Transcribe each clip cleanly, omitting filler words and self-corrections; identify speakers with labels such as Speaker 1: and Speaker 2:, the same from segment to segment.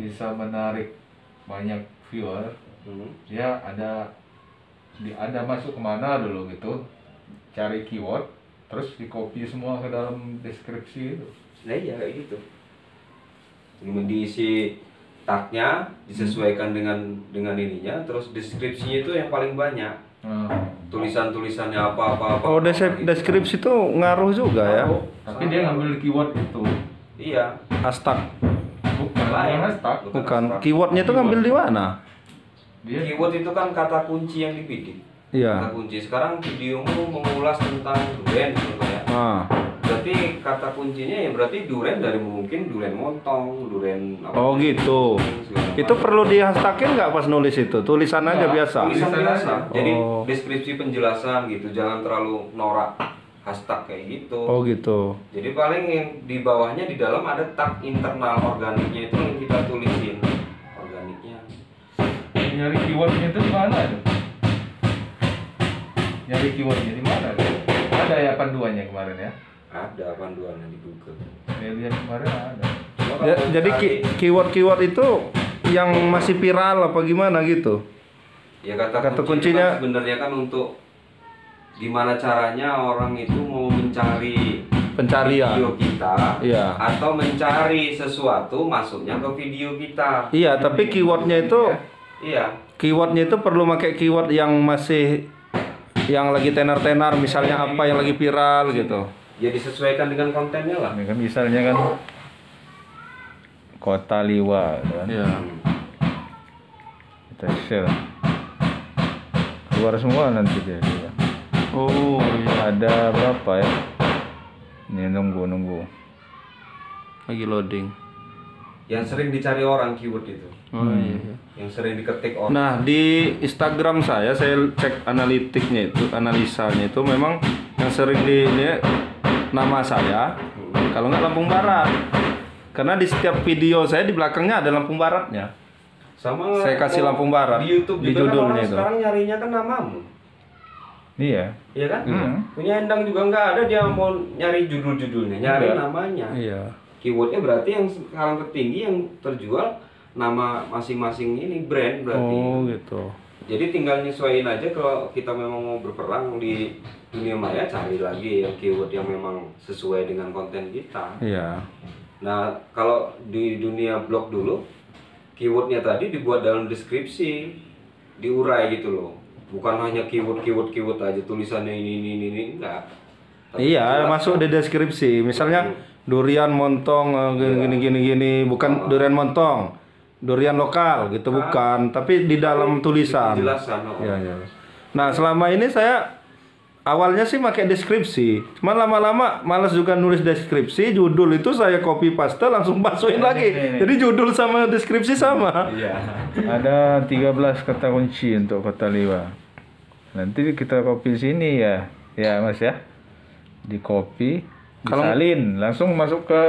Speaker 1: bisa menarik banyak viewer, dia ada masuk kemana dulu gitu, cari keyword, terus di copy semua ke dalam deskripsi itu.
Speaker 2: Nah iya kayak gitu. Diisi tagnya disesuaikan dengan ininya, terus deskripsinya itu yang paling banyak. Tulisan-tulisannya apa.
Speaker 3: Oh, deskripsi itu ngaruh juga ya.
Speaker 1: Tapi dia ngambil keyword itu.
Speaker 2: Iya.
Speaker 3: Hashtag.
Speaker 1: Bukan hashtag.
Speaker 3: Bukan. Keywordnya itu ngambil di mana?
Speaker 2: Keyword itu kan kata kunci yang dibidik.
Speaker 3: Iya.
Speaker 2: Kata kunci. Sekarang videomu mengulas tentang durian gitu ya. Berarti kata kuncinya ya berarti durian dari mungkin durian montong, durian apa.
Speaker 3: Oh gitu. Itu perlu di hashtagin nggak pas nulis itu? Tulisan aja biasa.
Speaker 2: Tulisan biasa. Jadi deskripsi penjelasan gitu, jangan terlalu norak hashtag kayak gitu.
Speaker 3: Oh gitu.
Speaker 2: Jadi paling yang di bawahnya di dalam ada tag internal organiknya itu yang kita tulisin organiknya.
Speaker 1: Nyari keywordnya itu di mana tuh? Nyari keywordnya di mana? Ada ya panduannya kemarin ya?
Speaker 2: Ada panduannya di Google.
Speaker 1: Saya lihat kemarin ada.
Speaker 3: Jadi keyword itu yang masih viral apa gimana gitu?
Speaker 2: Ya kata kuncinya kan sebenarnya kan untuk gimana caranya orang itu mau mencari
Speaker 3: pencarian
Speaker 2: video kita,
Speaker 3: iya.
Speaker 2: Atau mencari sesuatu masuknya ke video kita.
Speaker 3: Iya, tapi keywordnya itu,
Speaker 2: iya.
Speaker 3: Keywordnya itu perlu pakai keyword yang masih yang lagi tenar-tenar, misalnya apa yang lagi viral gitu.
Speaker 2: Ya disesuaikan dengan kontennya lah.
Speaker 1: Ini kan misalnya kan Kota Liwa kan.
Speaker 3: Iya.
Speaker 1: Kita share. Keluar semua nanti dia.
Speaker 3: Oh, iya.
Speaker 1: Ada berapa ya? Ini nunggu.
Speaker 3: Lagi loading.
Speaker 2: Yang sering dicari orang keyword itu.
Speaker 3: Oh iya.
Speaker 2: Yang sering diketik orang.
Speaker 3: Nah, di Instagram saya cek analitiknya itu, analisanya itu memang yang sering dilihat nama saya, kalau nggak Lampung Barat. Karena di setiap video saya di belakangnya ada Lampung Baratnya.
Speaker 2: Sama
Speaker 3: saya kasih Lampung Barat
Speaker 2: di YouTube
Speaker 3: di
Speaker 2: juga
Speaker 3: judulnya
Speaker 2: kan
Speaker 3: itu.
Speaker 2: Sekarang nyarinya kan namamu.
Speaker 1: Iya.
Speaker 2: Iya kan? Punya Endang juga nggak ada dia mau nyari judul-judulnya, nyari namanya.
Speaker 3: Iya.
Speaker 2: Keywordnya berarti yang sekarang tertinggi yang terjual nama masing-masing ini brand berarti.
Speaker 3: Oh gitu.
Speaker 2: Jadi tinggal nyesuaiin aja kalau kita memang mau berperang di dunia maya, cari lagi yang keyword yang memang sesuai dengan konten kita.
Speaker 3: Iya.
Speaker 2: Nah kalau di dunia blog dulu keywordnya tadi dibuat dalam deskripsi, diurai gitu loh. Bukan hanya keyword aja tulisannya ini enggak. Tapi
Speaker 3: iya, masuk di deskripsi. Misalnya durian montong gini, bukan durian montong. Durian lokal gitu bukan, tapi di dalam tulisan.
Speaker 2: Penjelasan.
Speaker 3: Iya. Nah, selama ini saya awalnya sih pakai deskripsi. Cuman lama-lama malas juga nulis deskripsi, judul itu saya copy paste langsung masukin lagi. Jadi judul sama deskripsi sama.
Speaker 2: Iya.
Speaker 1: Ada 13 kata kunci untuk Kota Liwa. Nanti kita copy sini ya. Ya, Mas ya. Di copy, disalin, langsung masuk ke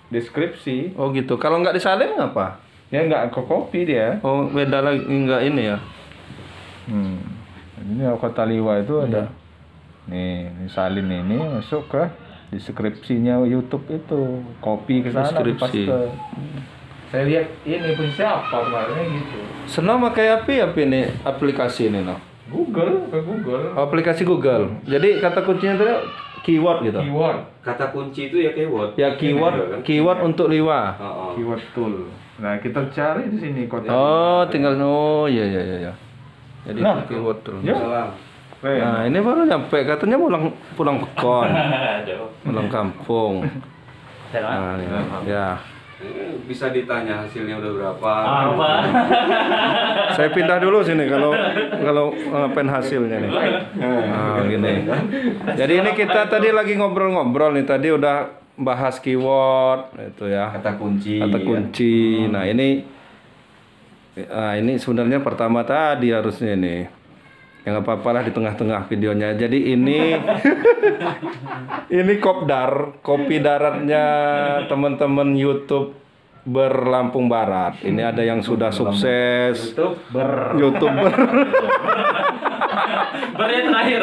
Speaker 1: deskripsi.
Speaker 3: Oh gitu. Kalau nggak disalin ngapa?
Speaker 1: Ya nggak ke copy dia.
Speaker 3: Oh, beda lagi nggak ini ya.
Speaker 1: Ini Kota Liwa itu ada. Nih, salin ini masuk ke deskripsinya YouTube itu. Copy ke sana,
Speaker 3: Deskripsi.
Speaker 1: paste. Saya lihat ini pun siapa kemarin gitu.
Speaker 3: Senang pakai apa ini aplikasi ini no?
Speaker 1: Google.
Speaker 3: Aplikasi Google. Jadi kata kuncinya tadi keyword gitu.
Speaker 1: Keyword.
Speaker 2: Kata kunci itu ya keyword.
Speaker 3: Ya keyword untuk Liwa.
Speaker 1: Keyword tool. Nah, kita cari di sini Kota.
Speaker 3: Oh, tinggal iya. Jadi
Speaker 1: Nah,
Speaker 3: keyword terus.
Speaker 1: Ya.
Speaker 3: Nah, ini baru nyampe katanya pulang pekon. Pulang kampung. Nah, ya.
Speaker 2: Bisa ditanya hasilnya udah berapa.
Speaker 3: Saya pindah dulu sini kalau ngapain hasilnya nih. Nah, gini. Jadi ini kita tadi lagi ngobrol-ngobrol nih, tadi udah bahas keyword itu ya.
Speaker 2: Kata kunci.
Speaker 3: Nah, ini sebenarnya pertama tadi harusnya nih. Ya nggak apa-apa lah di tengah-tengah videonya. Jadi ini ini kopi daratnya teman-teman YouTube berlampung Barat. Ini ada yang sudah sukses. YouTuber.
Speaker 4: Bernya terakhir.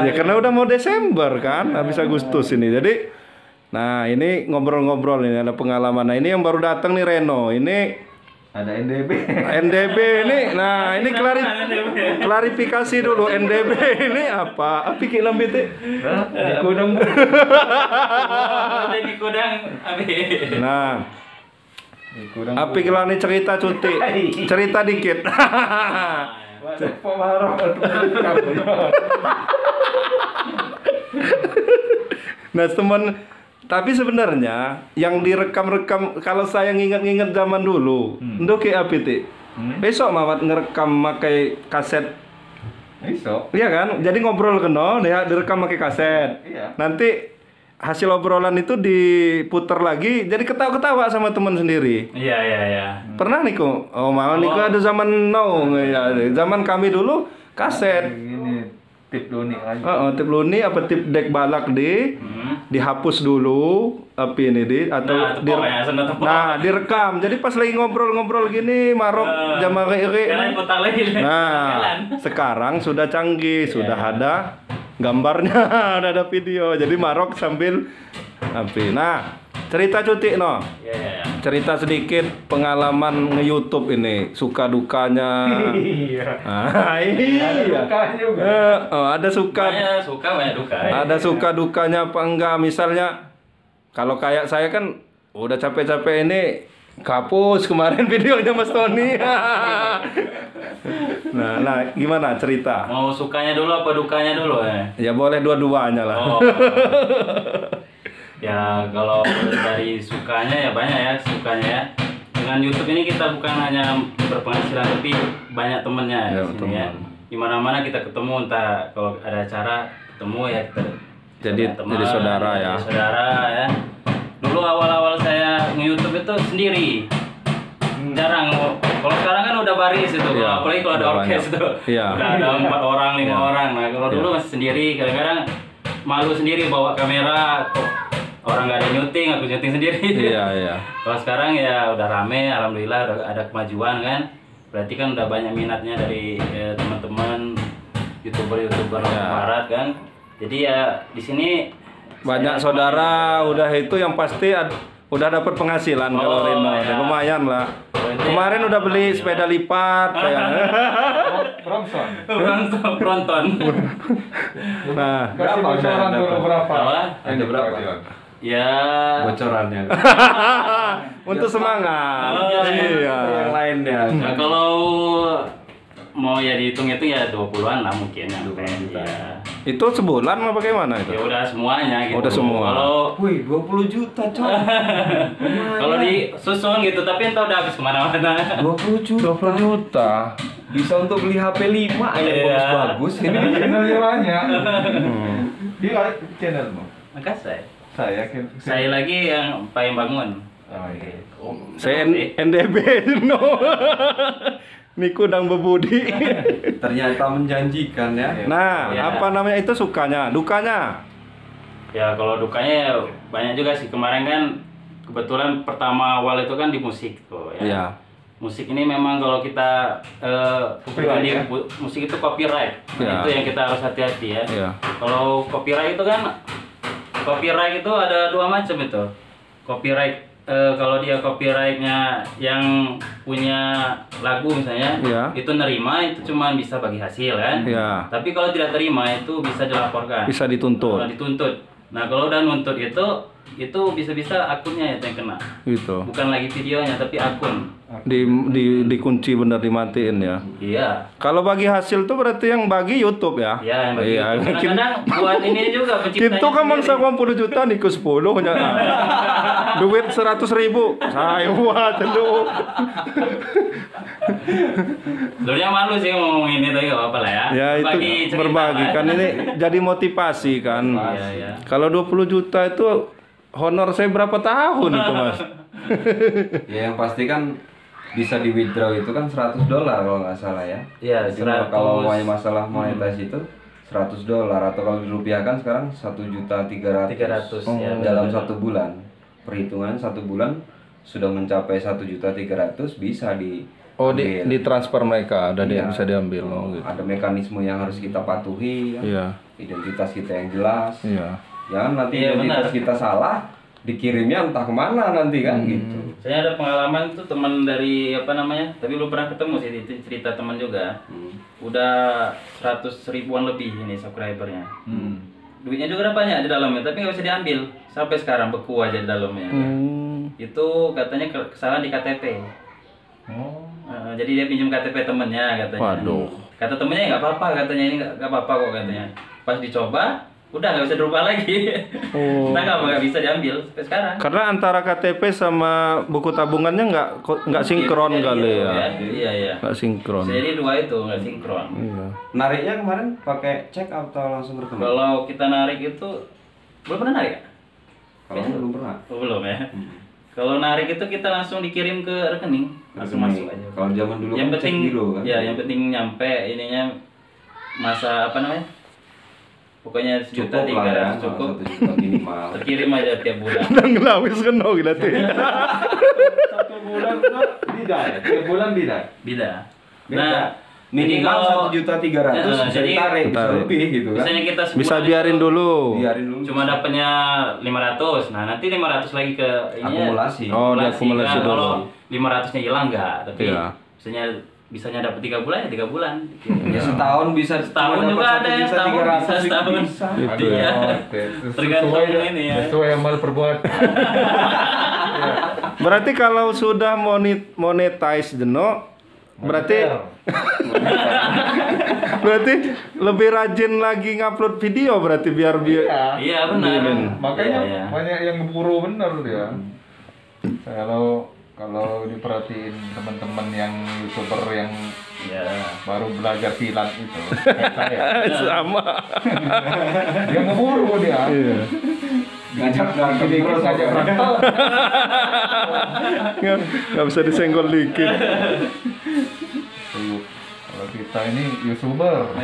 Speaker 3: Ya karena udah mau Desember kan, habis Agustus ini. Jadi Nah, ini ngobrol-ngobrol ini ada pengalaman. Nah, ini yang baru datang nih Reno. Ini
Speaker 1: Ada NDB.
Speaker 3: NDB ini. Nah, ini klarifikasi dulu NDB ini apa? Apa ki lambe teh?
Speaker 1: Di kudang.
Speaker 4: Di kudang abi.
Speaker 3: Nah,
Speaker 1: Di kudang.
Speaker 3: apa kilani cerita cuti? Cerita dikit.
Speaker 1: Pak Marok
Speaker 3: Nah, teman, tapi sebenarnya yang direkam-rekam kalau saya nginget-nginget zaman dulu, ndo kayak apa teh? Besok Mamat ngerekam pakai kaset.
Speaker 1: Iso.
Speaker 3: Iya kan? Jadi ngobrol keno, dia direkam pakai kaset.
Speaker 1: Iya.
Speaker 3: Nanti hasil obrolan itu diputar lagi, jadi ketawa-ketawa sama teman sendiri.
Speaker 4: Iya.
Speaker 3: Pernah nih kok? Oh, malah nih ada zaman now, ya. Zaman kami dulu kaset.
Speaker 1: Ini tip Doni aja.
Speaker 3: Tip luni apa tip dek balak dihapus dulu api ini atau direkam. Jadi pas lagi ngobrol-ngobrol gini Marok jamaah
Speaker 4: Kalian putar lagi.
Speaker 3: Nah, sekarang sudah canggih, sudah ada gambarnya, ada video. Jadi Marok sambil api. Nah, cerita cuti no.
Speaker 4: Iya.
Speaker 3: Cerita sedikit pengalaman nge-YouTube ini, suka dukanya.
Speaker 1: Iya.
Speaker 3: Iya. Ada suka.
Speaker 4: Banyak suka, banyak duka.
Speaker 3: Ada suka dukanya apa enggak? Misalnya kalau kayak saya kan udah capek-capek ini kapus kemarin videonya Mas Tony. Nah, gimana cerita?
Speaker 4: Mau sukanya dulu apa dukanya dulu ya?
Speaker 3: Ya boleh dua-duanya lah.
Speaker 4: Oh. Ya kalau dari sukanya ya banyak ya sukanya ya. Dengan YouTube ini kita bukan hanya berpenghasilan tapi banyak temennya
Speaker 3: Ya,
Speaker 4: di sini ya. Di mana-mana kita ketemu, entah kalau ada acara ketemu ya kita
Speaker 3: Jadi saudara ya.
Speaker 4: Jadi saudara ya. Dulu awal-awal saya nge-YouTube itu sendiri. Jarang. Kalau sekarang kan udah baris itu,
Speaker 3: Iya,
Speaker 4: apalagi kalau ada
Speaker 3: udah
Speaker 4: orkes
Speaker 3: banyak.
Speaker 4: itu.
Speaker 3: Iya.
Speaker 4: Udah ada 4 orang, 5 orang. Nah, kalau dulu masih sendiri, kadang-kadang malu sendiri bawa kamera. Orang nggak ada nyuting, aku nyuting sendiri.
Speaker 3: Iya.
Speaker 4: Kalau sekarang ya udah rame, alhamdulillah udah ada kemajuan kan. Berarti kan udah banyak minatnya dari teman-teman youtuber barat kan. Jadi ya di sini
Speaker 3: Banyak saudara udah itu yang pasti udah dapat penghasilan kalau Reno.
Speaker 4: ya.
Speaker 3: Lumayan lah. Kemarin udah beli sepeda lipat kayak.
Speaker 4: Bronton.
Speaker 3: Nah,
Speaker 1: Kasih bocoran dulu berapa?
Speaker 4: Apa?
Speaker 2: Ada berapa?
Speaker 4: Ya
Speaker 2: Bocorannya.
Speaker 3: untuk semangat. Iya.
Speaker 2: Yang lainnya.
Speaker 4: nah, kalau mau ya dihitung itu ya 20-an lah mungkin yang
Speaker 2: 20 juta.
Speaker 4: ya.
Speaker 3: Itu sebulan apa bagaimana
Speaker 4: Ya
Speaker 3: itu?
Speaker 4: udah semuanya gitu.
Speaker 3: Udah semua.
Speaker 4: Kalau
Speaker 2: Wih, 20 juta coy.
Speaker 4: kalau disusun gitu tapi entah udah habis kemana-mana.
Speaker 2: 20 juta.
Speaker 1: 20 juta.
Speaker 2: Bisa untuk beli HP 5 yang
Speaker 4: Iya.
Speaker 2: bagus-bagus.
Speaker 1: Ini channelnya banyak. Di channelmu.
Speaker 4: Makasih.
Speaker 1: Saya
Speaker 4: Lagi yang paling bangun.
Speaker 1: Oh iya.
Speaker 3: Saya NDB no. Niku dang bebudi.
Speaker 2: Ternyata menjanjikan ya.
Speaker 3: Nah,
Speaker 4: Ya.
Speaker 3: apa namanya itu sukanya, dukanya?
Speaker 4: Ya kalau dukanya ya banyak juga sih. Kemarin kan kebetulan pertama awal itu kan di musik tuh ya.
Speaker 3: Iya.
Speaker 4: Musik ini memang kalau kita
Speaker 1: Copyright, ya?
Speaker 4: musik itu copyright.
Speaker 3: Ya.
Speaker 4: Nah, itu yang kita harus hati-hati ya.
Speaker 3: Iya.
Speaker 4: Kalau copyright itu kan copyright itu ada 2 macam itu. Copyright kalau dia copyrightnya yang punya lagu misalnya,
Speaker 3: Iya.
Speaker 4: itu nerima itu cuma bisa bagi hasil kan.
Speaker 3: Iya.
Speaker 4: Tapi kalau tidak terima itu bisa dilaporkan.
Speaker 3: Bisa dituntut.
Speaker 4: Dituntut. Nah kalau udah nuntut itu bisa-bisa akunnya yang kena.
Speaker 3: Gitu.
Speaker 4: Bukan lagi videonya tapi akun.
Speaker 3: Dikunci bener dimatiin ya.
Speaker 4: Iya.
Speaker 3: Kalau bagi hasil tuh berarti yang bagi YouTube ya?
Speaker 4: Iya yang begitu.
Speaker 3: Iya.
Speaker 4: Kadang-kadang buat ini juga penciptanya.
Speaker 3: Kita kan mangsa
Speaker 4: sendiri.
Speaker 3: 10 juta nih ke 10 nya. Duit 100.000. Saya buat dulu.
Speaker 4: Sebenarnya malu sih ngomong ini tapi gak apa-apa lah ya.
Speaker 3: Ya itu
Speaker 4: Berbagi cerita
Speaker 3: berbagi
Speaker 4: lah.
Speaker 3: kan ini jadi motivasi kan.
Speaker 4: Iya.
Speaker 3: Kalau 20 juta itu honor saya berapa tahun itu Mas?
Speaker 2: Ya yang pasti kan bisa di withdraw itu kan $100 kalau nggak salah ya.
Speaker 4: Iya,
Speaker 2: Jadi
Speaker 4: 100.
Speaker 2: kalau masalah monetasi itu $100 atau kalau dirupiahkan sekarang 1.300.000
Speaker 4: ya,
Speaker 2: dalam
Speaker 4: benar.
Speaker 2: 1 bulan. Perhitungan 1 bulan sudah mencapai 1.300.000 bisa
Speaker 3: Oh di transfer mereka ada dia
Speaker 2: Iya.
Speaker 3: bisa diambil oh, gitu.
Speaker 2: Ada mekanisme yang harus kita patuhi ya.
Speaker 3: Iya.
Speaker 2: Identitas kita yang jelas.
Speaker 3: Iya.
Speaker 2: Jangan nanti
Speaker 4: Iya,
Speaker 2: identitas
Speaker 4: benar.
Speaker 2: kita salah, dikirimnya entah kemana nanti kan gitu.
Speaker 4: Saya ada pengalaman tuh teman dari apa namanya, tapi belum pernah ketemu sih, itu cerita teman juga. Udah 100 ribuan lebih ini subscribernya. Duitnya juga udah banyak di dalamnya, tapi nggak bisa diambil sampai sekarang, beku aja di dalamnya. Itu katanya kesalahan di KTP. Jadi dia pinjam KTP temennya katanya.
Speaker 3: Waduh.
Speaker 4: Kata temennya nggak apa-apa, katanya ini nggak apa-apa kok katanya. Pas dicoba, udah nggak bisa dirubah lagi. Nah nggak bisa diambil sampai sekarang.
Speaker 3: Karena antara KTP sama buku tabungannya nggak sinkron
Speaker 4: Jadi
Speaker 3: kali
Speaker 4: gitu,
Speaker 3: ya.
Speaker 4: Iya.
Speaker 3: Nggak sinkron.
Speaker 4: Jadi dua itu nggak sinkron.
Speaker 3: Iya.
Speaker 2: Nariknya kemarin pakai cek atau langsung rekening?
Speaker 4: Kalau kita narik itu belum pernah narik ya?
Speaker 2: Kalau belum pernah.
Speaker 4: Oh, belum ya. Kalau narik itu kita langsung dikirim ke rekening, langsung masuk aja.
Speaker 2: Kalau zaman dulu
Speaker 4: Yang
Speaker 2: kan
Speaker 4: penting
Speaker 2: cek giro kan.
Speaker 4: ya, yang penting nyampe ininya masa apa namanya? Pokoknya
Speaker 2: Cukup lah ya,
Speaker 4: 1.300 cukup.
Speaker 2: 1 juta minimal.
Speaker 4: Terkirim aja tiap bulan.
Speaker 3: Udah ngelawis kena gitu.
Speaker 1: 1 bulan tidak, 3 bulan tidak.
Speaker 4: Beda.
Speaker 2: Nah,
Speaker 4: jadi
Speaker 2: minimal
Speaker 4: kalau
Speaker 2: 1.300.000 bisa
Speaker 4: jadi
Speaker 2: ditarik, bisa
Speaker 3: Tarik.
Speaker 2: lebih gitu kan.
Speaker 4: misalnya kita sebulan
Speaker 3: Bisa
Speaker 4: itu
Speaker 3: biarin dulu.
Speaker 2: Biarin dulu.
Speaker 4: cuma dapatnya 500. Nah, nanti 500 lagi ke ininya.
Speaker 2: Akumulasi.
Speaker 3: Oh, diakumulasi
Speaker 4: Kan.
Speaker 3: dulu.
Speaker 4: Kalau 500-nya hilang enggak, tapi
Speaker 3: Iya.
Speaker 4: bisanya dapat 3 bulan ya 3 bulan.
Speaker 2: Ya setahun bisa
Speaker 4: Setahun
Speaker 2: cuma
Speaker 4: juga
Speaker 2: dapat
Speaker 4: ada yang
Speaker 2: 1.300.000
Speaker 4: setahun bisa setahun.
Speaker 2: bisa.
Speaker 3: Itu
Speaker 4: Iya.
Speaker 3: ya.
Speaker 4: Tergantung ini ya.
Speaker 1: Sesuai amal perbuatan.
Speaker 3: Berarti kalau sudah monetize Jeno, berarti lebih rajin lagi ngupload video berarti biar
Speaker 4: Iya benar.
Speaker 1: Makanya
Speaker 4: Iya.
Speaker 1: banyak yang ngeburu bener dia. Kalau diperhatiin teman-teman yang YouTuber yang
Speaker 4: Iya.
Speaker 1: baru belajar silat itu, kayak saya,
Speaker 3: sama.
Speaker 1: dia ngeburu dia.
Speaker 3: Iya.
Speaker 2: Ngajak
Speaker 1: Dikit-dikit ngajak rental.
Speaker 3: Nggak bisa disenggol dikit.
Speaker 1: Tuh, kalau kita ini YouTuber.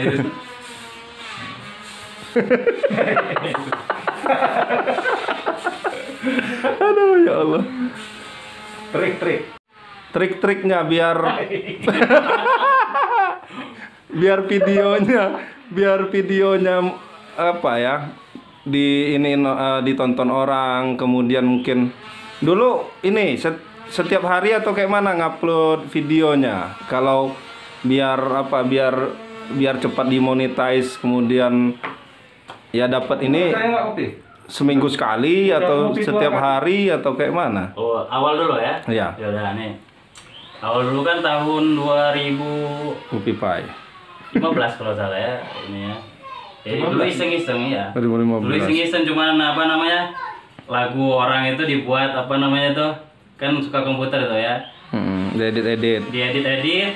Speaker 3: Aduh ya Allah.
Speaker 1: Trik-trik.
Speaker 3: Trik-triknya biar videonya apa ya, ditonton orang, kemudian mungkin dulu ini setiap hari atau kayak mana ngupload videonya, kalau biar cepat dimonetize, kemudian ya dapat ini
Speaker 1: Saya nggak kopi.
Speaker 3: seminggu sekali atau setiap hari atau kayak mana?
Speaker 4: Oh, awal dulu ya?
Speaker 3: Iya.
Speaker 4: Ya udah nih. Awal dulu kan tahun 2015
Speaker 3: Kopi Pai.
Speaker 4: kalau salah ya, ini ya. Jadi dulu iseng-iseng ya.
Speaker 3: 2015.
Speaker 4: Dulu iseng-iseng cuman apa namanya? Lagu orang itu dibuat apa namanya tuh? Kan suka komputer itu ya.
Speaker 3: Edit.
Speaker 4: Diedit-edit,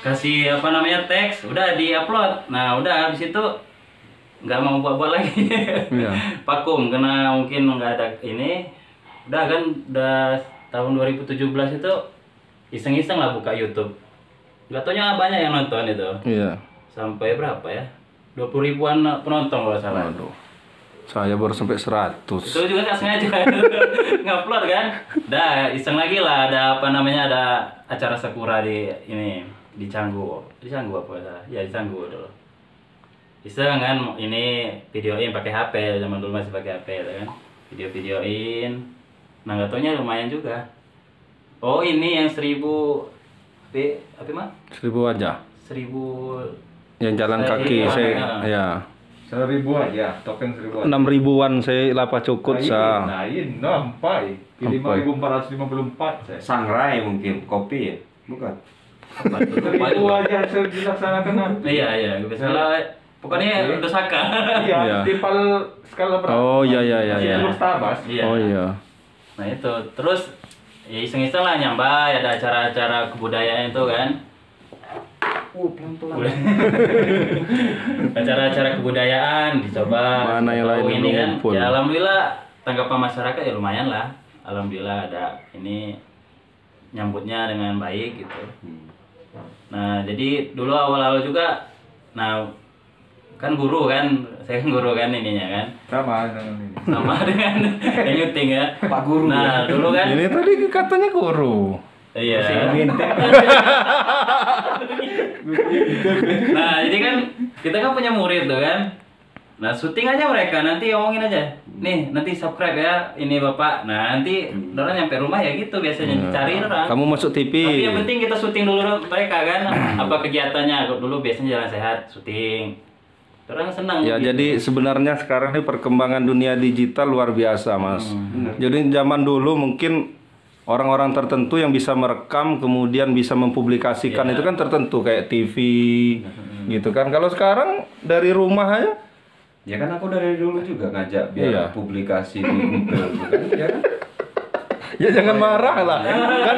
Speaker 4: kasih apa namanya teks, udah di-upload. Nah, udah habis itu nggak mau buat-buat lagi.
Speaker 3: Iya.
Speaker 4: Vakum karena mungkin nggak ada ini. Udah tahun 2017 itu iseng-iseng lah buka YouTube. Nggak taunya banyak yang nonton itu.
Speaker 3: Iya.
Speaker 4: Sampai berapa ya? 20 ribuan penonton kalau nggak salah.
Speaker 3: Waduh. Saya baru sampai 100.
Speaker 4: Itu juga nggak sengaja ngupload kan. Dah iseng lagi lah, ada apa namanya, ada acara Sakura di ini di Canggu apa salah? Ya di Canggu dulu. Iseng kan ini videoin pakai HP, zaman dulu masih pakai HP kan. Videoin. Nah nggak taunya lumayan juga. Oh ini yang 1000 apa mah?
Speaker 3: 1000 aja.
Speaker 4: 1000
Speaker 3: Yang jalan kaki
Speaker 4: Iya,
Speaker 3: saya
Speaker 4: iya.
Speaker 3: ya.
Speaker 1: 1.000 aja, topeng 1.000 aja.
Speaker 3: 6.000-an saya lapa cukut sa.
Speaker 1: Nampai. 5.454 saya.
Speaker 2: Sangrai mungkin, kopi ya? Bukan.
Speaker 1: 1.000 aja saya dilaksanakan.
Speaker 4: Iya, gue salah. Pokoknya udah saka.
Speaker 3: Iya.
Speaker 1: Iya, tipal skala berapa?
Speaker 3: Oh iya.
Speaker 1: Jalur Starbucks.
Speaker 4: Iya.
Speaker 3: Oh iya.
Speaker 4: Nah itu, terus ya iseng-iseng lah nyambai, ada acara-acara kebudayaan itu kan.
Speaker 2: Pelan-pelan.
Speaker 4: Acara-acara kebudayaan dicoba.
Speaker 3: Mana yang lain
Speaker 4: tahu ini
Speaker 3: belum
Speaker 4: kan.
Speaker 3: ngumpul.
Speaker 4: Ya alhamdulillah tanggapan masyarakat ya lumayan lah. Alhamdulillah ada ini nyambutnya dengan baik gitu. Nah jadi dulu awal-awal juga, nah kan guru kan, saya kan guru kan ininya kan,
Speaker 1: Sama dengan ini.
Speaker 4: sama dengan yang nyuting ya.
Speaker 2: Pak Guru.
Speaker 4: Nah dulu kan,
Speaker 3: Ini tadi katanya guru.
Speaker 4: iya. Nah jadi kan kita kan punya murid tuh kan. Nah syuting aja mereka, nanti omongin aja. Nih nanti subscribe ya, ini bapak. Nah nanti orang nyampe rumah ya gitu biasanya dicari orang.
Speaker 3: Kamu masuk TV.
Speaker 4: Tapi yang penting kita syuting dulu mereka kan. Apa kegiatannya dulu biasanya jalan sehat, syuting. Orang senang.
Speaker 3: Ya
Speaker 4: gitu.
Speaker 3: jadi sebenarnya sekarang ini perkembangan dunia digital luar biasa Mas. Jadi zaman dulu mungkin orang-orang tertentu yang bisa merekam kemudian bisa mempublikasikan itu kan tertentu kayak TV gitu kan. Kalau sekarang dari rumah aja.
Speaker 2: Ya kan aku dari dulu juga ngajak biar
Speaker 3: Iya.
Speaker 2: publikasi di Google gitu kan, ya kan?
Speaker 3: Ya jangan marah lah. Kan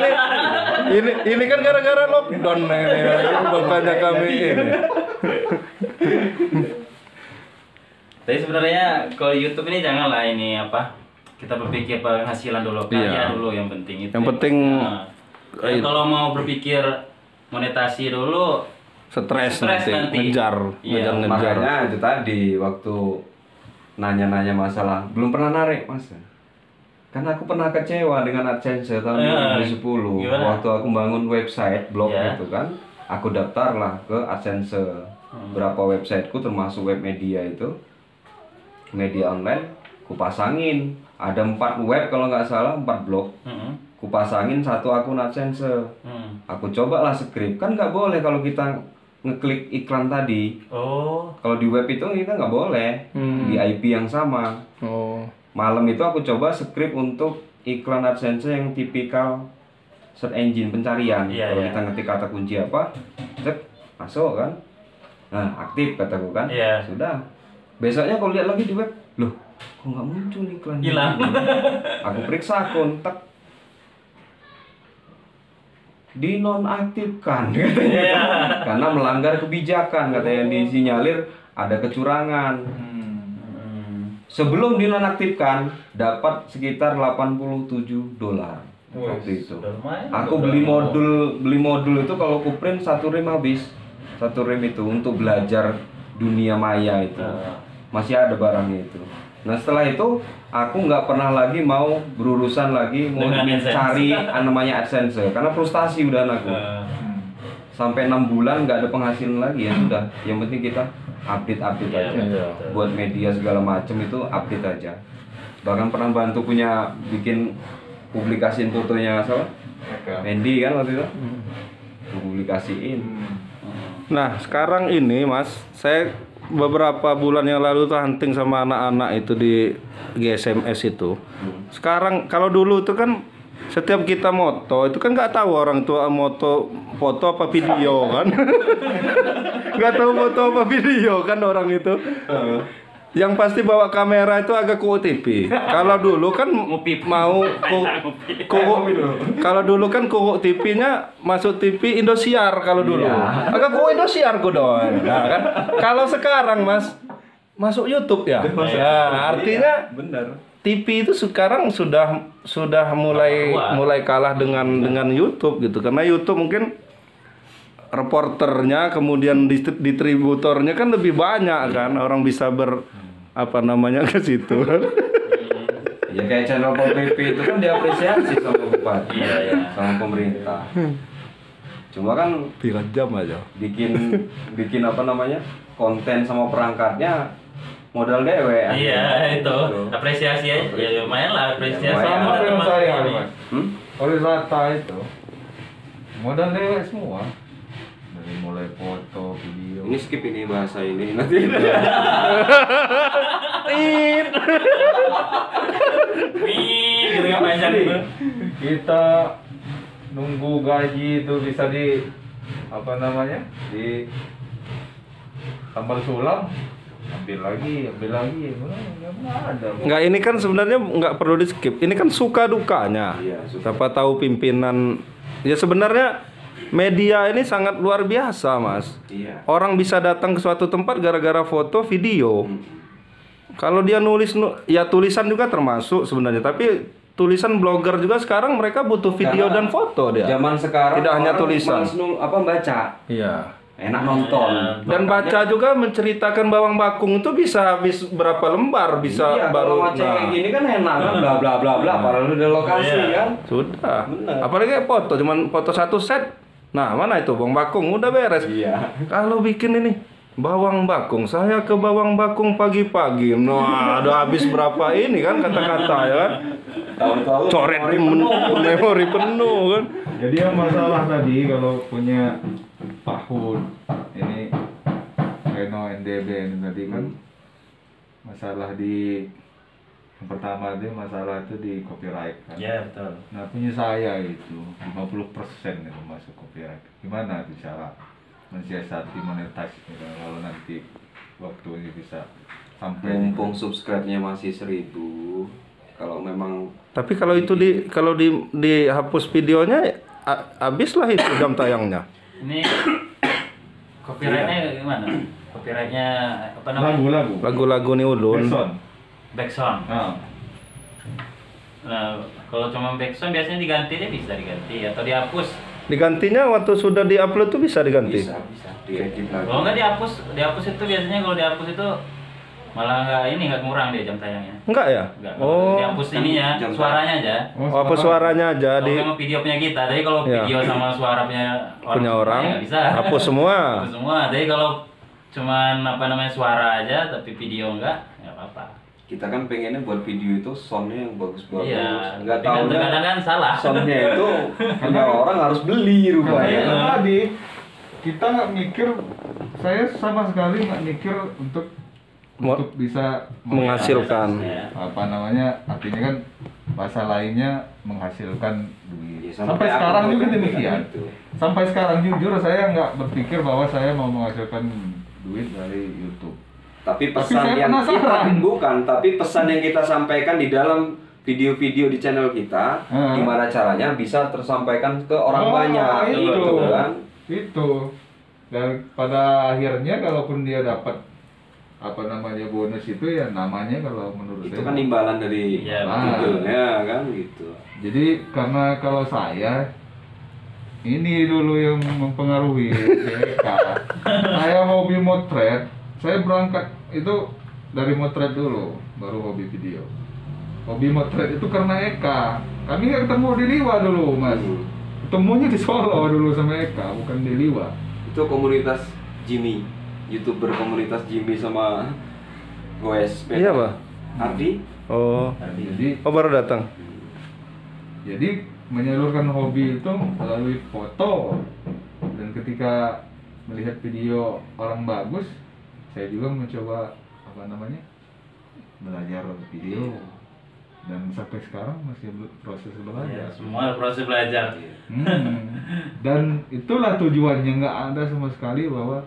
Speaker 3: ini kan gara-gara lockdown ini. Makanya kami ini.
Speaker 4: Tapi sebenarnya kalau YouTube ini janganlah ini apa kita berpikir penghasilan dulu, karya dulu yang penting itu.
Speaker 3: Yang penting
Speaker 4: kalau mau berpikir monetasi dulu
Speaker 3: stres
Speaker 4: Stres
Speaker 3: nanti.
Speaker 4: nanti.
Speaker 3: Ngejar.
Speaker 4: Iya,
Speaker 2: Makanya itu tadi waktu nanya-nanya masalah belum pernah narik Mas. Karena aku pernah kecewa dengan AdSense tahun 2010
Speaker 4: Gimana?
Speaker 2: waktu aku bangun website blog gitu kan. Aku daftar lah ke AdSense. Berapa websiteku termasuk web media itu. Media online ku pasangin. Ada 4 web kalau nggak salah, 4 blog. Ku pasangin 1 akun AdSense. Aku cobalah script. Kan nggak boleh kalau kita ngeklik iklan tadi.
Speaker 4: Oh.
Speaker 2: Kalau di web itu kita nggak boleh di IP yang sama.
Speaker 3: Oh.
Speaker 2: Malam itu aku coba script untuk iklan AdSense yang tipikal search engine pencarian.
Speaker 4: Iya,
Speaker 2: Kalau
Speaker 4: iya.
Speaker 2: kita ngetik kata kunci apa, cek masuk kan. Nah aktif kataku kan.
Speaker 4: Iya.
Speaker 2: Sudah. Besoknya kalau lihat lagi di web, loh kok nggak muncul iklan?
Speaker 4: Hilang.
Speaker 2: Aku periksa akun, tak dinonaktifkan katanya
Speaker 4: Iya.
Speaker 2: karena melanggar kebijakan katanya yang disinyalir ada kecurangan. Sebelum dinonaktifkan dapat sekitar $87 waktu itu. Aku beli modul itu kalau ku print 1 rim habis. 1 rim itu untuk belajar dunia maya itu. Masih ada barangnya itu. Nah setelah itu aku nggak pernah lagi mau berurusan lagi mau
Speaker 4: Dengan AdSense.
Speaker 2: cari namanya AdSense karena frustasi udah aku. Sampai 6 bulan nggak ada penghasilan lagi ya sudah. Yang penting kita update
Speaker 4: Iya,
Speaker 2: aja.
Speaker 4: betul.
Speaker 2: Buat media segala macam itu update aja. Bahkan pernah bantu punya bikin publikasiin fotonya salah. Andy kan waktu itu. Publikasiin.
Speaker 3: Nah, sekarang ini Mas, saya beberapa bulan yang lalu tuh hunting sama anak-anak itu di GSMS itu. Sekarang kalau dulu itu kan setiap kita moto itu kan nggak tahu orang tua moto foto apa video kan. Nggak tahu foto apa video kan orang itu. Yang pasti bawa kamera itu agak kuku TV. Kalau dulu kan mau kalau dulu kan kuku TV-nya masuk TV Indosiar kalau dulu. Agak kuku Indosiar gue doang. Nah, kan kalau sekarang Mas masuk YouTube ya. Ya, artinya
Speaker 2: Bener.
Speaker 3: TV itu sekarang sudah mulai kalah dengan YouTube gitu. Karena YouTube mungkin reporternya kemudian distributornya kan lebih banyak kan, orang bisa ke situ.
Speaker 2: Ya kayak channel Pol PP itu kan diapresiasi sama bupati, sama pemerintah. Cuma kan
Speaker 3: 3 jam aja.
Speaker 2: bikin konten sama perangkatnya modal dewe.
Speaker 4: Iya itu
Speaker 2: Gitu.
Speaker 4: apresiasi aja. Ya lumayan lah apresiasi.
Speaker 2: lumayan.
Speaker 4: Sama
Speaker 1: Apa yang
Speaker 4: teman
Speaker 1: saya
Speaker 4: ini.
Speaker 1: Mas?
Speaker 2: Hmm?
Speaker 1: Wisata itu modal dewe semua. Dari mulai foto, video.
Speaker 2: Ini skip ini bahasa ini nanti.
Speaker 4: Wih, gitu kan panjang gitu.
Speaker 1: Kita nunggu gaji itu bisa di di tambal sulam, ambil lagi, nggak ada.
Speaker 3: Enggak, ini kan sebenarnya nggak perlu di skip. Ini kan suka dukanya.
Speaker 2: Iya, suka.
Speaker 3: Siapa tahu pimpinan ya sebenarnya media ini sangat luar biasa, Mas.
Speaker 2: Iya.
Speaker 3: Orang bisa datang ke suatu tempat gara-gara foto, video. Kalau dia nulis ya tulisan juga termasuk sebenarnya, tapi tulisan blogger juga sekarang mereka butuh video
Speaker 2: Karena
Speaker 3: dan foto dia.
Speaker 2: Zaman sekarang
Speaker 3: Tidak hanya
Speaker 2: orang
Speaker 3: tulisan.
Speaker 2: males baca,
Speaker 3: Iya.
Speaker 2: enak nonton.
Speaker 3: Dan baca juga menceritakan bawang bakung itu bisa habis berapa lembar, bisa
Speaker 2: Iya,
Speaker 3: baru
Speaker 2: kalau kayak gini kan enak kan bla bla bla bla padahal udah lokasi kan.
Speaker 3: sudah.
Speaker 2: Benar.
Speaker 3: Apalagi cuman foto 1 set. Nah, mana itu bawang bakung udah beres.
Speaker 2: Iya.
Speaker 3: Kalau bikin ini Bawang bakung, saya ke bawang bakung pagi-pagi. Nah, udah habis berapa ini kan kata-kata ya kan?
Speaker 2: Tahu-tahu
Speaker 3: Coret memori penuh kan?
Speaker 1: Jadi yang masalah tadi kalau punya PAHUD ini Reno NDB ini tadi kan masalah di yang pertama itu masalah itu di copyright kan.
Speaker 4: Ya betul.
Speaker 1: Nah punya saya itu 50% itu masuk copyright. Gimana tuh cara mensiasati monetize gitu, kalau nanti waktunya bisa sampai
Speaker 2: mumpung subscribe-nya masih 1000, kalau memang
Speaker 3: Tapi kalau itu dihapus videonya, habis lah itu jam tayangnya.
Speaker 4: Ini copyrightnya gimana? Copyrightnya apa namanya?
Speaker 1: lagu-lagu
Speaker 3: Lagu-lagu nih ulun.
Speaker 1: Backsound.
Speaker 4: Backsound.
Speaker 1: Nah,
Speaker 4: Nah, kalau cuma backsound biasanya diganti, dia bisa diganti atau dihapus.
Speaker 3: Digantinya waktu sudah diupload tuh bisa diganti.
Speaker 2: bisa diedit lagi.
Speaker 4: Kalau nggak dihapus itu biasanya kalau dihapus itu malah nggak kurang dia jam tayangnya.
Speaker 3: Enggak ya?
Speaker 4: Nggak.
Speaker 3: Oh.
Speaker 4: Dihapus ininya,
Speaker 2: Jam
Speaker 4: suaranya aja.
Speaker 3: Oh, apa suaranya aja
Speaker 4: Kalau
Speaker 3: di
Speaker 4: memang video punya kita, tapi kalau
Speaker 3: Ya.
Speaker 4: video sama suara
Speaker 3: punya orang,
Speaker 4: nggak bisa.
Speaker 3: hapus semua.
Speaker 4: Hapus semua. Tapi kalau cuman apa namanya suara aja, tapi video nggak apa-apa.
Speaker 2: Kita kan pengennya buat video itu soundnya yang bagus-bagus.
Speaker 4: Iya.
Speaker 2: Nggak
Speaker 4: Tapi kan
Speaker 2: tahu
Speaker 4: terkadang kan salah.
Speaker 2: soundnya itu punya orang harus beli
Speaker 1: Karena
Speaker 2: rupanya.
Speaker 1: itu tadi kita nggak mikir, saya sama sekali nggak mikir untuk bisa
Speaker 3: Menghasilkan.
Speaker 4: Ya.
Speaker 1: apa namanya, artinya kan bahasa lainnya menghasilkan duit.
Speaker 2: Ya,
Speaker 1: Sampai
Speaker 2: aku
Speaker 1: sekarang juga
Speaker 2: kan
Speaker 1: demikian.
Speaker 2: gitu.
Speaker 1: Sampai sekarang jujur saya nggak berpikir bahwa saya mau menghasilkan duit dari YouTube.
Speaker 2: Tapi
Speaker 1: Tapi
Speaker 2: pesan
Speaker 1: saya
Speaker 2: yang
Speaker 1: penasaran.
Speaker 2: tapi pesan yang kita sampaikan di dalam video-video di channel kita, gimana caranya bisa tersampaikan ke orang banyak,
Speaker 1: itu
Speaker 2: gitu kan?
Speaker 1: itu. Dan pada akhirnya kalaupun dia dapat apa namanya bonus itu, ya namanya kalau menurut
Speaker 2: Itu
Speaker 1: saya
Speaker 2: kan imbalan dari
Speaker 4: Iya,
Speaker 2: Google-nya kan gitu.
Speaker 1: jadi karena kalau saya ini dulu yang mempengaruhi mereka. Saya hobi motret, saya berangkat itu dari motret dulu, baru hobi video. Hobi motret itu karena Eka. Kami nggak ketemu di Liwa dulu, Mas. Ketemunya di Solo dulu sama Eka, bukan di Liwa.
Speaker 2: Itu komunitas Jimmy, YouTuber komunitas Jimmy sama Goes.
Speaker 3: Iya, Pak.
Speaker 2: Ardi.
Speaker 3: Oh.
Speaker 1: Jadi
Speaker 3: Oh, baru datang.
Speaker 1: menyalurkan hobi itu melalui foto, dan ketika melihat video orang bagus, saya juga mencoba apa namanya, belajar video, dan sampai sekarang masih proses
Speaker 4: Ya,
Speaker 1: belajar.
Speaker 4: semua proses belajar.
Speaker 1: Dan itulah tujuannya, nggak ada sama sekali bahwa,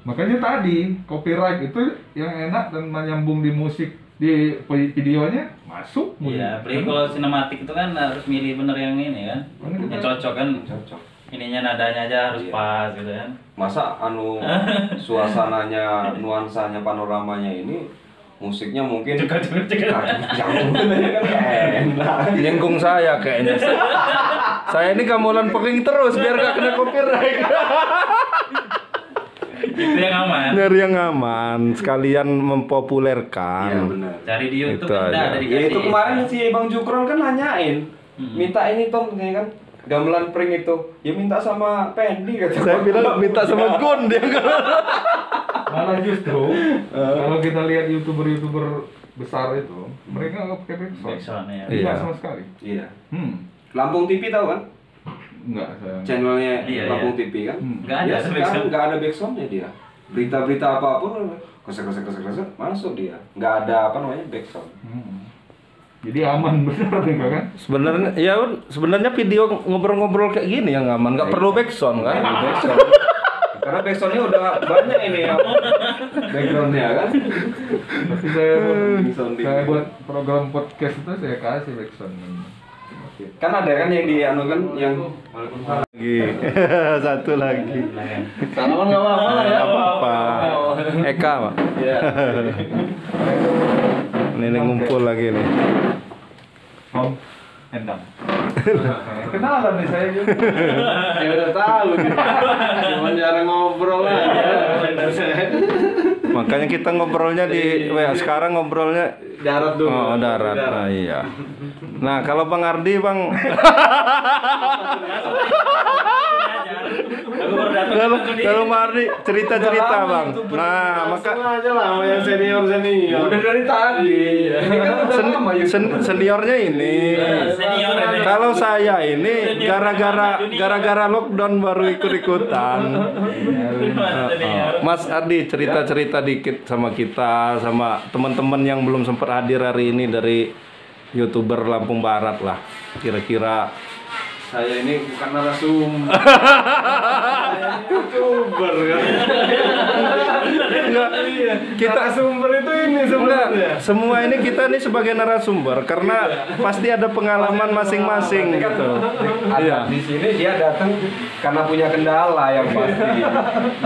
Speaker 1: makanya tadi copyright itu yang enak dan menyambung di musik, di videonya masuk.
Speaker 4: Iya, apalagi kalau sinematik itu kan harus milih bener yang ini kan, yang cocok kan.
Speaker 2: Cocok.
Speaker 4: Ininya nadanya aja harus
Speaker 2: Iya.
Speaker 4: pas gitu kan.
Speaker 2: Masa suasananya, nuansanya, panoramanya ini musiknya mungkin
Speaker 4: Cekak.
Speaker 2: jauh kan enak.
Speaker 3: Nyenggung saya kayaknya. Saya ini gamelan peking terus biar gak kena copyright.
Speaker 4: Itu yang aman.
Speaker 3: Nyari yang aman, sekalian
Speaker 2: Iya
Speaker 3: mempopulerkan.
Speaker 2: benar.
Speaker 4: Cari di YouTube
Speaker 3: Itu
Speaker 4: kan udah
Speaker 3: aja.
Speaker 4: ada
Speaker 2: Ya
Speaker 4: dikasih.
Speaker 2: itu kemarin si Bang Jukron kan nanyain, minta ini Tom, ya kan gamelan pring itu, ya minta sama Pendi kata.
Speaker 3: Saya bilang minta sama Gun dia.
Speaker 1: Malah justru kalau kita lihat youtuber besar itu, mereka nggak pakai backsound.
Speaker 4: Backsound ya.
Speaker 3: Iya.
Speaker 1: Nggak sama sekali.
Speaker 2: Iya.
Speaker 1: Lampung
Speaker 2: Lampung TV tahu kan?
Speaker 1: Enggak, saya.
Speaker 2: Channelnya
Speaker 4: Iya,
Speaker 2: Lampung
Speaker 4: iya.
Speaker 2: TV kan?
Speaker 4: Nggak ada
Speaker 2: Ya, sekarang
Speaker 4: backsound.
Speaker 2: nggak ada backsoundnya dia. Berita-berita apapun kosek masuk dia. Nggak ada apa namanya backsound.
Speaker 1: Jadi aman benar mereka kan?
Speaker 3: Sebenarnya video ngobrol-ngobrol kayak gini yang aman, nggak perlu backsound kan?
Speaker 2: Nggak ada backsound. Karena backsoundnya udah banyak ini ya. Backgroundnya kan.
Speaker 1: Tapi saya
Speaker 2: Sounding.
Speaker 1: buat program podcast itu saya kasih backsound.
Speaker 2: Kan ada kan yang di anu kan yang
Speaker 3: Lagi. Satu lagi.
Speaker 1: Salaman nggak apa-apa lah ya.
Speaker 3: Apa? Eka, Pak.
Speaker 1: Iya.
Speaker 3: Ini ngumpul lagi nih.
Speaker 1: Om Endang. Kenalan nih saya juga.
Speaker 5: Ya udah tahu gitu. Cuma jarang ngobrol aja.
Speaker 3: Makanya kita ngobrolnya di WA, sekarang ngobrolnya
Speaker 5: Darat dulu.
Speaker 3: oh darat. Nah, iya. Nah, kalau Bang Ardi, Bang
Speaker 4: Aku baru datang
Speaker 3: Kalau Mardi cerita-cerita bang. Nah maka
Speaker 5: Langsung aja lah sama yang senior.
Speaker 2: Udah dari tadi. Ini kan udah lama
Speaker 3: seniornya ini.
Speaker 4: Senior ini.
Speaker 3: Kalau saya ini gara-gara lockdown baru ikut-ikutan. Mas Ardi cerita-cerita dikit sama kita, sama teman-teman yang belum sempat hadir hari ini dari YouTuber Lampung Barat lah. Kira-kira
Speaker 5: Saya ini bukan narasumber. Saya ini YouTuber kan.
Speaker 3: enggak, kita
Speaker 5: Narasumber itu ini sebenarnya.
Speaker 3: enggak, semua ini kita nih sebagai narasumber karena pasti ada pengalaman masing-masing gitu. Iya.
Speaker 2: Di sini dia datang karena punya kendala yang pasti.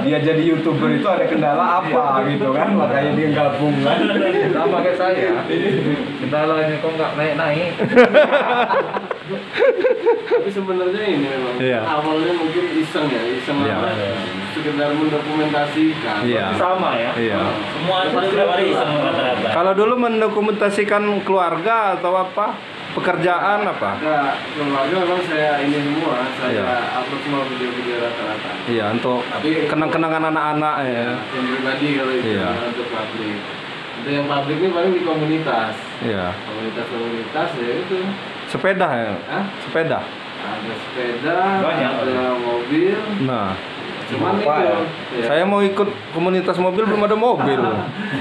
Speaker 2: Dia jadi YouTuber itu ada kendala apa gitu kan, makanya dia gabung kan.
Speaker 1: Sama kayak saya. Kendalanya kok nggak naik-naik.
Speaker 5: Tapi sebenarnya ini memang
Speaker 3: Iya.
Speaker 5: awalnya mungkin iseng
Speaker 3: Iya.
Speaker 5: apa? Sekedar mendokumentasikan.
Speaker 3: Iya.
Speaker 1: Sama ya.
Speaker 3: Iya.
Speaker 4: Semua itu setiap hari iseng rata-rata.
Speaker 3: Kalau dulu mendokumentasikan keluarga atau apa? Pekerjaan apa?
Speaker 5: Ada keluarga memang saya ini semua, saya
Speaker 3: Iya.
Speaker 5: upload semua video-video rata-rata.
Speaker 3: Iya, untuk
Speaker 5: Tapi-
Speaker 3: kenang-kenangan anak-anak ya.
Speaker 5: Yang pribadi kalau itu
Speaker 3: Iya.
Speaker 5: bukan untuk publik. Untuk yang publik ini paling di komunitas.
Speaker 3: Iya.
Speaker 5: Komunitas ya itu.
Speaker 3: Sepeda ya?
Speaker 5: Hah?
Speaker 3: Sepeda.
Speaker 5: Ada sepeda,
Speaker 1: Banyak.
Speaker 5: ada mobil.
Speaker 3: Nah,
Speaker 5: Cuman
Speaker 2: Apa
Speaker 5: itu.
Speaker 2: ya?
Speaker 5: Ya.
Speaker 3: saya mau ikut komunitas mobil belum ada mobil.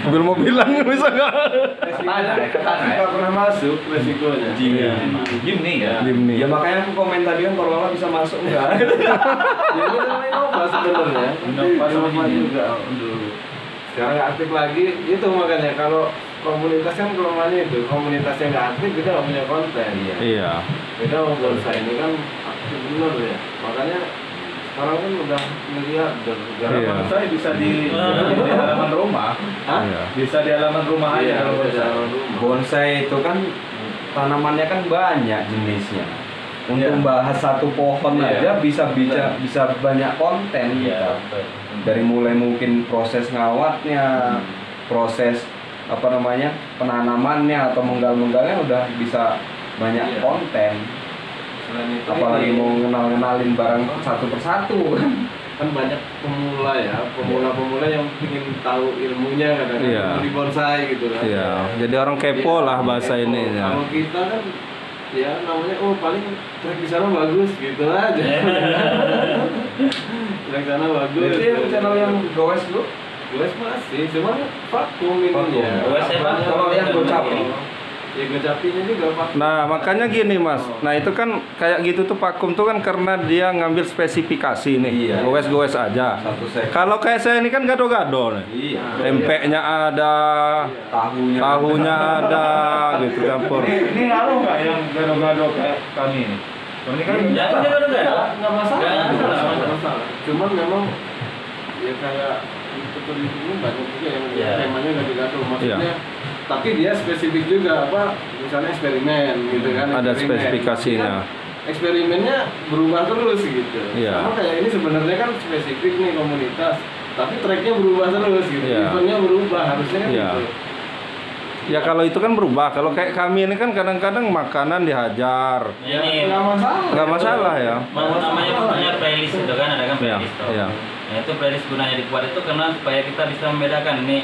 Speaker 3: Mobil-mobilan bisa nggak?
Speaker 5: Nggak pernah masuk resikonya.
Speaker 1: Gini ya.
Speaker 3: Limni.
Speaker 2: Ya makanya aku komen tadi kan Corolla bisa masuk enggak?
Speaker 5: Jadi itu Innova sebenarnya.
Speaker 1: Innova
Speaker 5: juga dulu. Sekarang nggak aktif lagi. Itu makanya kalau komunitas kan kelemahannya itu komunitasnya nggak aktif kita nggak punya konten.
Speaker 3: Iya.
Speaker 5: Beda sama Bonsai ini kan aktif bener ya. Makanya sekarang kan udah miliarder.
Speaker 3: Iya.
Speaker 1: Saya bisa di halaman rumah.
Speaker 5: Hah?
Speaker 3: Iya.
Speaker 1: Bisa di halaman rumah
Speaker 5: Iya,
Speaker 1: aja kalau
Speaker 5: udah
Speaker 1: bisa.
Speaker 5: dalam rumah.
Speaker 2: Bonsai itu kan tanamannya kan banyak jenisnya. Untuk
Speaker 1: Iya.
Speaker 2: bahas satu pohon
Speaker 5: Iya.
Speaker 2: aja bisa banyak konten kita. Dari mulai mungkin proses ngawatnya, proses apa namanya penanamannya atau menggal-menggalnya udah bisa banyak
Speaker 5: Iya.
Speaker 2: konten.
Speaker 5: Selain itu
Speaker 2: Apalagi
Speaker 5: ini-
Speaker 2: mau ngenalin barang satu persatu.
Speaker 5: kan banyak pemula ya, pemula-pemula yang ingin tahu ilmunya kadang-kadang
Speaker 3: Iya.
Speaker 5: di bonsai gitu kan.
Speaker 3: Iya. Jadi orang kepo lah bahasa
Speaker 5: Kepo.
Speaker 3: ini ya.
Speaker 5: Kalau kita kan ya namanya paling track di sana bagus gitu aja. Track sana bagus.
Speaker 2: Berarti yang channel yang goes dulu
Speaker 5: gue masih, cuma vakum ininya.
Speaker 4: Vakum. Gowes apa?
Speaker 2: Kalau yang gocapi.
Speaker 5: Ya gocapinya juga vakum.
Speaker 3: Nah, makanya gini Mas. Nah, itu kan kayak gitu tuh vakum tuh kan karena dia ngambil spesifikasi nih.
Speaker 2: Iya.
Speaker 3: Gowes-gowes aja.
Speaker 2: satu set.
Speaker 3: Kalau kayak saya ini kan gado-gado nih.
Speaker 2: Iya.
Speaker 3: Tempenya ada, tahunya ada gitu campur.
Speaker 1: Ini ngaruh nggak yang gado-gado kayak kami ini? Ini kan
Speaker 4: Ya itu juga udah
Speaker 5: Nggak masalah.
Speaker 4: Nggak
Speaker 5: masalah. Cuman memang ya kayak itu banyak juga yang
Speaker 4: Iya.
Speaker 5: temanya gado-gado maksudnya.
Speaker 3: Iya.
Speaker 5: Tapi dia spesifik juga apa? Misalnya eksperimen gitu kan.
Speaker 3: Ada
Speaker 5: eksperimen.
Speaker 3: spesifikasinya.
Speaker 5: Kan eksperimennya berubah terus gitu.
Speaker 3: Iya.
Speaker 5: Sama kayak ini sebenarnya kan spesifik nih komunitas. Tapi tracknya berubah terus gitu.
Speaker 3: Iya.
Speaker 5: Eventnya berubah harusnya kan
Speaker 3: Iya.
Speaker 5: gitu.
Speaker 3: Ya kalau itu kan berubah. Kalau kayak kami ini kan kadang-kadang makanan dihajar.
Speaker 5: Ya
Speaker 4: Ini
Speaker 5: nggak masalah.
Speaker 3: Nggak masalah ya.
Speaker 4: namanya punya playlist itu kan, ada kan
Speaker 3: Iya,
Speaker 4: playlist tuh.
Speaker 3: iya.
Speaker 4: Nah, itu playlist gunanya dibuat itu karena supaya kita bisa membedakan ini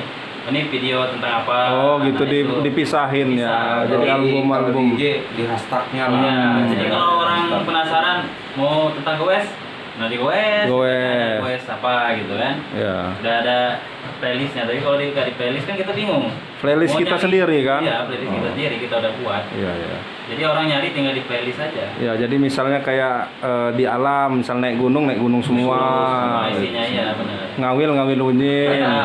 Speaker 4: video tentang apa.
Speaker 3: Oh gitu
Speaker 4: nah, itu
Speaker 3: dipisahin ya.
Speaker 4: bisa.
Speaker 3: Jadi album-album.
Speaker 2: di IG di hashtagnya lah.
Speaker 4: Iya, jadi kalau orang penasaran mau tentang goes, nah di goes,
Speaker 3: Goes.
Speaker 4: goes apa gitu kan.
Speaker 3: Ya.
Speaker 4: Udah ada playlistnya, tapi kalau nggak di playlist kan kita bingung.
Speaker 3: Playlist
Speaker 4: Mau
Speaker 3: kita
Speaker 4: nyari-
Speaker 3: sendiri kan?
Speaker 4: Iya, playlist kita sendiri kita udah buat.
Speaker 3: Iya, iya.
Speaker 4: Jadi orang nyari tinggal di playlist aja.
Speaker 3: Ya, jadi misalnya kayak di alam, misal naik gunung semua.
Speaker 4: Semua isinya ya benar.
Speaker 3: Ngawil unyil.
Speaker 4: Ya.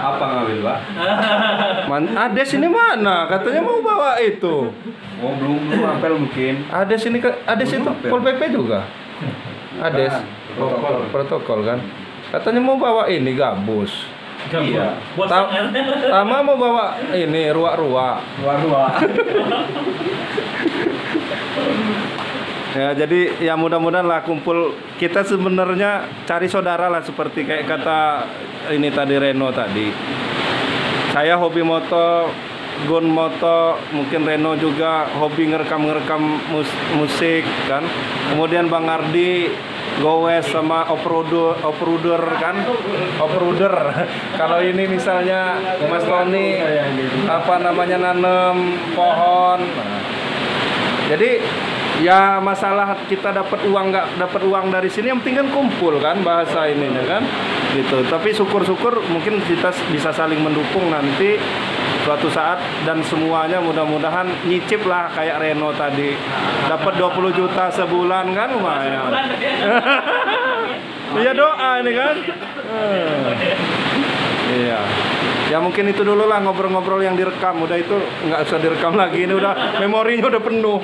Speaker 2: Apa ngambil, Pak?
Speaker 3: Ades ini mana? Katanya mau bawa itu.
Speaker 2: Oh, belum apel mungkin.
Speaker 3: Ades ini Ades itu Pol PP juga. Ades protokol kan. Katanya mau bawa ini gabus.
Speaker 2: Iya.
Speaker 4: Buat
Speaker 3: Tama mau bawa ini ruak-ruak.
Speaker 2: Luar-luar.
Speaker 3: Ya jadi ya mudah-mudahan lah kumpul kita sebenarnya cari saudara lah seperti kayak kata ini tadi Reno tadi. Saya hobi moto, Gun moto, mungkin Reno juga hobi ngerekam musik kan. Kemudian Bang Ardi gowes sama off-roader kan, off-roader. Kalau ini misalnya Mas Tony apa namanya nanem pohon. Nah, jadi ya masalah kita dapat uang nggak dapat uang dari sini, yang penting kan kumpul kan bahasa ininya kan gitu. Tapi syukur-syukur mungkin kita bisa saling mendukung nanti suatu saat, dan semuanya mudah-mudahan nyicip lah kayak Reno tadi dapat 20 juta sebulan kan lumayan. Iya doa ini kan. Iya. Ya mungkin itu dulu lah ngobrol-ngobrol yang direkam, udah itu nggak usah direkam lagi, ini udah memorinya udah penuh.